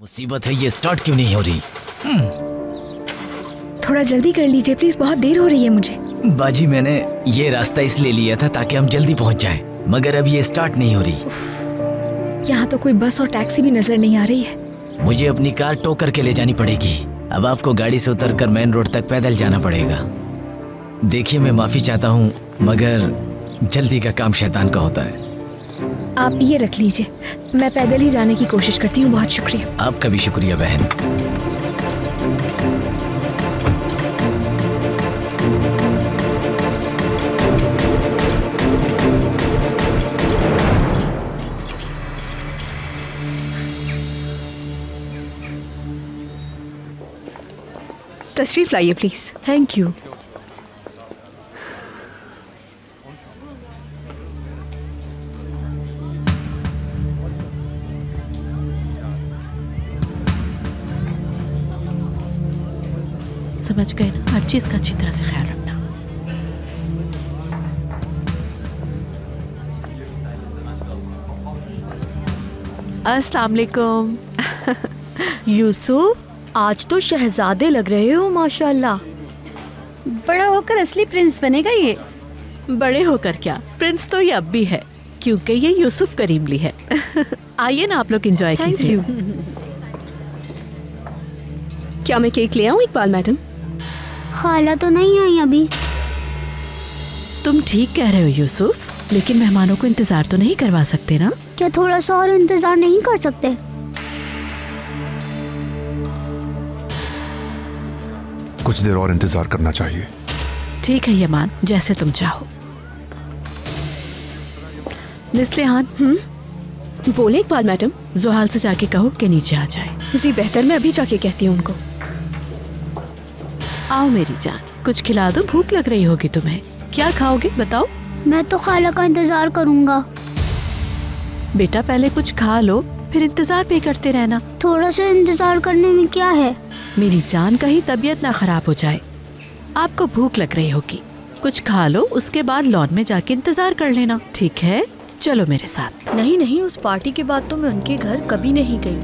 मुसीबत है, ये स्टार्ट क्यों नहीं हो रही? थोड़ा जल्दी कर लीजिए प्लीज, बहुत देर हो रही है मुझे। बाजी, मैंने ये रास्ता इसलिए लिया था ताकि हम जल्दी पहुंच जाएं, मगर अब ये स्टार्ट नहीं हो रही। यहाँ तो कोई बस और टैक्सी भी नजर नहीं आ रही है। मुझे अपनी कार टो करके ले जानी पड़ेगी। अब आपको गाड़ी से उतरकर मेन रोड तक पैदल जाना पड़ेगा। देखिए, मैं माफी चाहता हूँ, मगर जल्दी का काम शैतान का होता है। आप ये रख लीजिए, मैं पैदल ही जाने की कोशिश करती हूँ। बहुत शुक्रिया। आपका भी शुक्रिया बहन। तशरीफ लाइए प्लीज। Thank you. समझ गए ना, हर चीज का अच्छी तरह से ख्याल रखना। अस्सलाम वालेकुम। यूसुफ, आज तो शहजादे लग रहे हो माशाल्लाह। बड़ा होकर असली प्रिंस बनेगा ये। बड़े होकर क्या, प्रिंस तो ये अब भी है, क्योंकि ये यूसुफ करीमली है। आइए ना, आप लोग एंजॉय कीजिए। क्या मैं केक ले आऊं इकबाल मैडम? खाला तो नहीं आई अभी। तुम ठीक कह रहे हो यूसुफ, लेकिन मेहमानों को इंतजार तो नहीं करवा सकते ना? क्या थोड़ा सा और इंतजार नहीं कर सकते? कुछ देर और इंतजार करना चाहिए। ठीक है यमान, जैसे तुम चाहो। निस्लिहान, बोले इकबाल मैडम। जुहाल से जाके कहो कि नीचे आ जाए। जी बेहतर, मैं अभी जाके कहती हूँ उनको। आओ मेरी जान, कुछ खिला दो, भूख लग रही होगी तुम्हें। क्या खाओगे बताओ? मैं तो खाला का इंतजार करूँगा। बेटा पहले कुछ खा लो, फिर इंतजार भी करते रहना। थोड़ा सा इंतजार करने में क्या है? मेरी जान, कहीं तबीयत ना खराब हो जाए। आपको भूख लग रही होगी, कुछ खा लो, उसके बाद लॉन में जाके इंतजार कर लेना, ठीक है? चलो मेरे साथ। नहीं नहीं, उस पार्टी के बाद तो मैं उनके घर कभी नहीं गई।